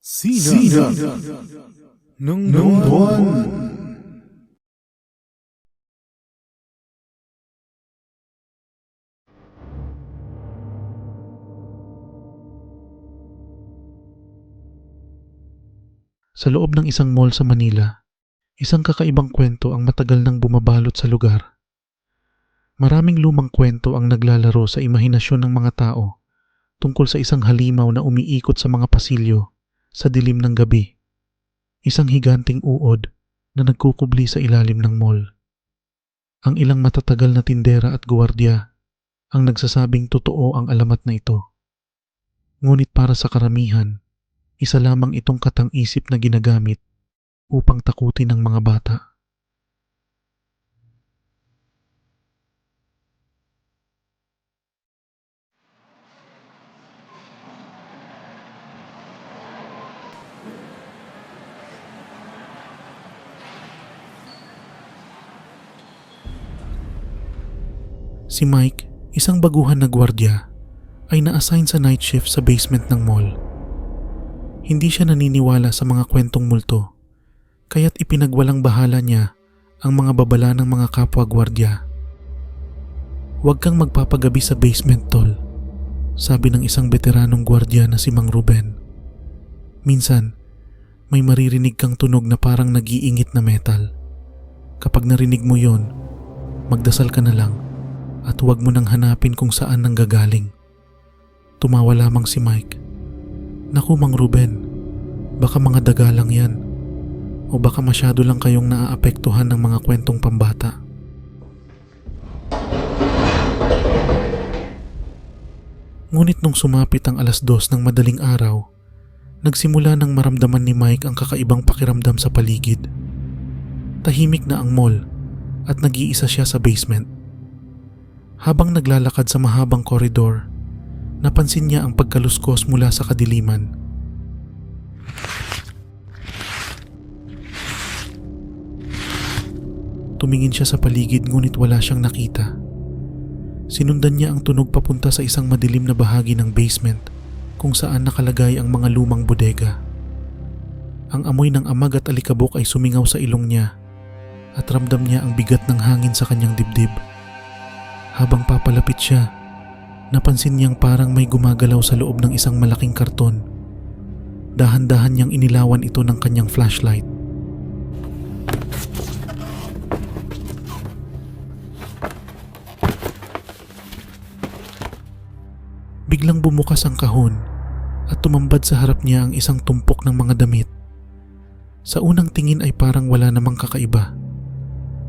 Sina ng buwan. Sa loob ng isang mall sa Manila, isang kakaibang kwento ang matagal nang bumabalot sa lugar. Maraming lumang kwento ang naglalaro sa imahinasyon ng mga tao tungkol sa isang halimaw na umiikot sa mga pasilyo sa dilim ng gabi. Isang higanting uod na nagkukubli sa ilalim ng mall. Ang ilang matatagal na tindera at guwardiya ang nagsasabing totoo ang alamat na ito. Ngunit para sa karamihan, isa lamang itong katang-isip na ginagamit upang takutin ng mga bata. Si Mike, isang baguhan na gwardiya, ay na-assign sa night shift sa basement ng mall. Hindi siya naniniwala sa mga kwentong multo, kaya't ipinagwalang bahala niya ang mga babala ng mga kapwa gwardiya. "Huwag kang magpapagabi sa basement, tol," sabi ng isang veteranong gwardiya na si Mang Ruben. "Minsan, may maririnig kang tunog na parang nag-iingit na metal. Kapag narinig mo yon, magdasal ka na lang at huwag mo nang hanapin kung saan nanggagaling." Tumawa lamang si Mike. "Naku, Mang Ruben, baka mga daga lang yan. O baka masyado lang kayong naaapektuhan ng mga kwentong pambata." Ngunit nung sumapit ang 2:00 ng madaling araw, nagsimula nang maramdaman ni Mike ang kakaibang pakiramdam sa paligid. Tahimik na ang mall at nag-iisa siya sa basement. Habang naglalakad sa mahabang koridor, napansin niya ang pagkaluskos mula sa kadiliman. Tumingin siya sa paligid ngunit wala siyang nakita. Sinundan niya ang tunog papunta sa isang madilim na bahagi ng basement kung saan nakalagay ang mga lumang bodega. Ang amoy ng amag at alikabok ay sumingaw sa ilong niya at ramdam niya ang bigat ng hangin sa kanyang dibdib. Habang papalapit siya, napansin niyang parang may gumagalaw sa loob ng isang malaking karton. Dahan-dahan niyang inilawan ito ng kanyang flashlight. Biglang bumukas ang kahon at tumambad sa harap niya ang isang tumpok ng mga damit. Sa unang tingin ay parang wala namang kakaiba.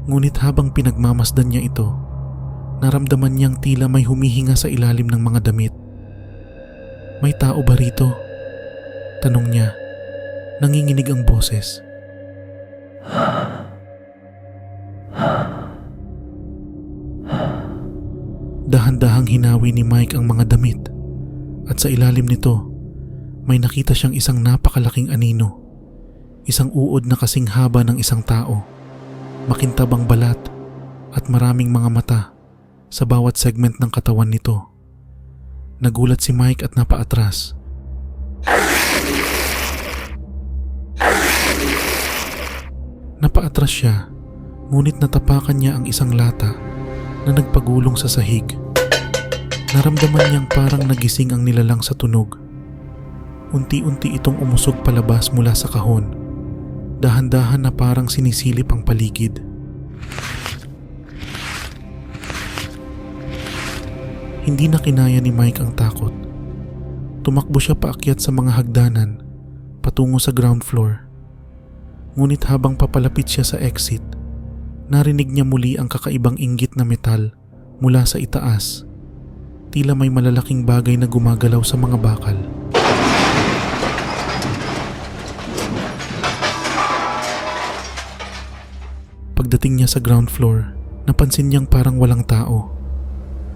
Ngunit habang pinagmamasdan niya ito, naramdaman niyang tila may humihinga sa ilalim ng mga damit. "May tao ba rito?" tanong niya. Nanginginig ang boses. Dahan-dahang hinawi ni Mike ang mga damit at sa ilalim nito may nakita siyang isang napakalaking anino. Isang uod na kasing haba ng isang tao, makintabang balat at maraming mga mata sa bawat segment ng katawan nito. Nagulat si Mike at napaatras. Napaatras siya, ngunit natapakan niya ang isang lata na nagpagulong sa sahig. Naramdaman niyang parang nagising ang nilalang sa tunog. Unti-unti itong umusog palabas mula sa kahon, dahan-dahan na parang sinisilip ang paligid. Hindi na kinaya ni Mike ang takot. Tumakbo siya paakyat sa mga hagdanan patungo sa ground floor. Ngunit habang papalapit siya sa exit, narinig niya muli ang kakaibang inggit na metal mula sa itaas. Tila may malalaking bagay na gumagalaw sa mga bakal. Pagdating niya sa ground floor, napansin niyang parang walang tao.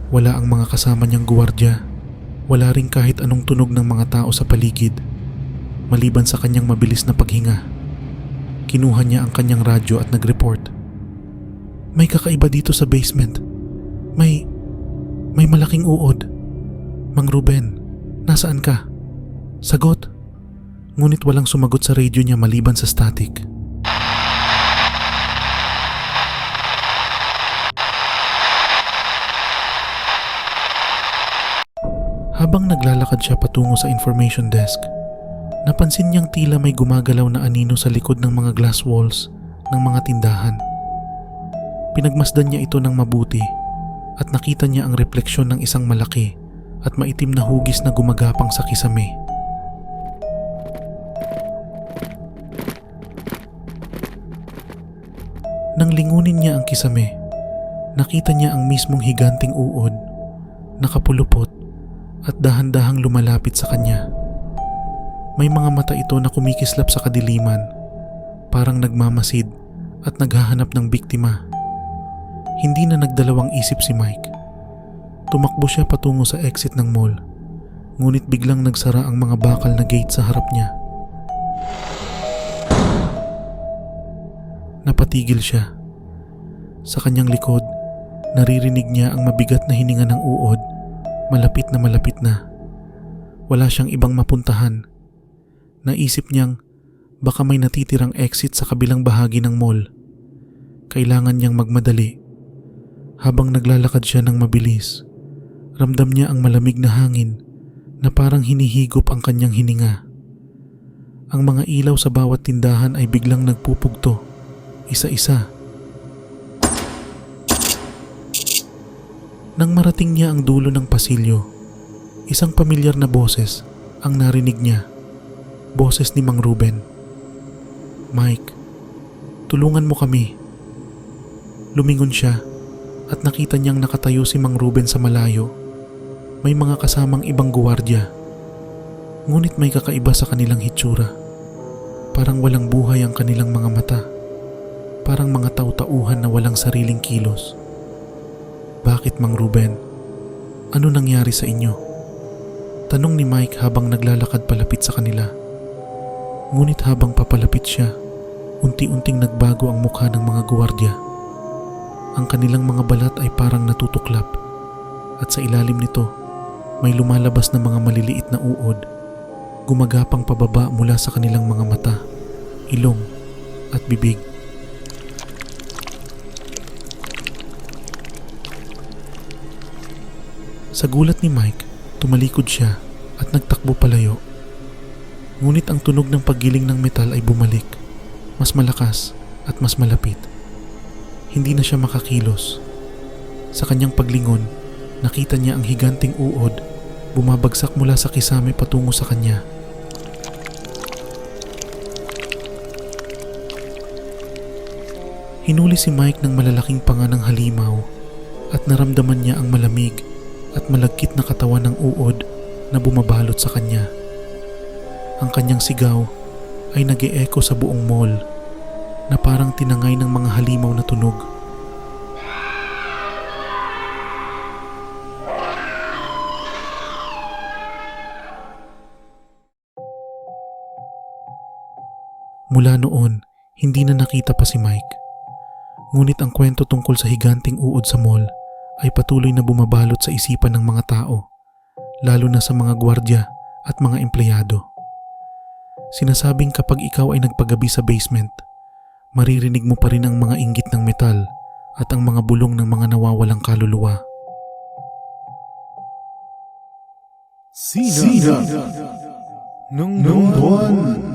Wala ang mga kasama niyang guwardiya. Wala rin kahit anong tunog ng mga tao sa paligid, maliban sa kanyang mabilis na paghinga. Kinuha niya ang kanyang radyo at nag-report. "May kakaiba dito sa basement. May malaking uod. Mang Ruben, nasaan ka? Sagot." ngunit walang sumagot sa radio niya maliban sa static. Habang naglalakad siya patungo sa information desk, napansin niyang tila may gumagalaw na anino sa likod ng mga glass walls ng mga tindahan. Pinagmasdan niya ito ng mabuti at nakita niya ang refleksyon ng isang malaki at maitim na hugis na gumagapang sa kisame. Nang lingunin niya ang kisame, nakita niya ang mismong higanting uod, nakapulupot at dahan-dahang lumalapit sa kanya. May mga mata ito na kumikislap sa kadiliman, parang nagmamasid at naghahanap ng biktima. Hindi na nagdalawang isip si Mike. Tumakbo siya patungo sa exit ng mall, ngunit biglang nagsara ang mga bakal na gate sa harap niya. Napatigil siya. Sa kanyang likod, naririnig niya ang mabigat na hininga ng uod, malapit na. Wala siyang ibang mapuntahan. Naisip niyang baka may natitirang exit sa kabilang bahagi ng mall. Kailangan niyang magmadali. Habang naglalakad siya ng mabilis, ramdam niya ang malamig na hangin na parang hinihigop ang kanyang hininga. Ang mga ilaw sa bawat tindahan ay biglang nagpupugto, isa-isa. Nang marating niya ang dulo ng pasilyo, isang pamilyar na boses ang narinig niya. Boses ni Mang Ruben. "Mike, tulungan mo kami." Lumingon siya at nakita niyang nakatayo si Mang Ruben sa malayo. May mga kasamang ibang guwardiya, ngunit may kakaiba sa kanilang hitsura. Parang walang buhay ang kanilang mga mata. Parang mga tau-tauhan na walang sariling kilos. "Bakit, Mang Ruben? Ano nangyari sa inyo?" Tanong ni Mike habang naglalakad palapit sa kanila. Ngunit habang papalapit siya, unti-unting nagbago ang mukha ng mga guwardiya. Ang kanilang mga balat ay parang natutuklap at sa ilalim nito may lumalabas na mga maliliit na uod, gumagapang pababa mula sa kanilang mga mata, ilong at bibig. Sa gulat ni Mike, tumalikod siya at nagtakbo palayo. Ngunit ang tunog ng paggiling ng metal ay bumalik, mas malakas at mas malapit. Hindi na siya makakilos. Sa kanyang paglingon, nakita niya ang higanting uod bumabagsak mula sa kisame patungo sa kanya. Hinuli si Mike ng malalaking panga ng halimaw at naramdaman niya ang malamig at malagkit na katawan ng uod na bumabalot sa kanya. Ang kanyang sigaw ay nag-e-echo sa buong mall na parang tinangay ng mga halimaw na tunog. Mula noon, hindi na nakita pa si Mike. Ngunit ang kwento tungkol sa higanting uod sa mall ay patuloy na bumabalot sa isipan ng mga tao, lalo na sa mga gwardiya at mga empleyado. Sinasabing kapag ikaw ay nagpagabi sa basement, maririnig mo pa rin ang mga inggit ng metal at ang mga bulong ng mga nawawalang kaluluwa. Sina ng buwan.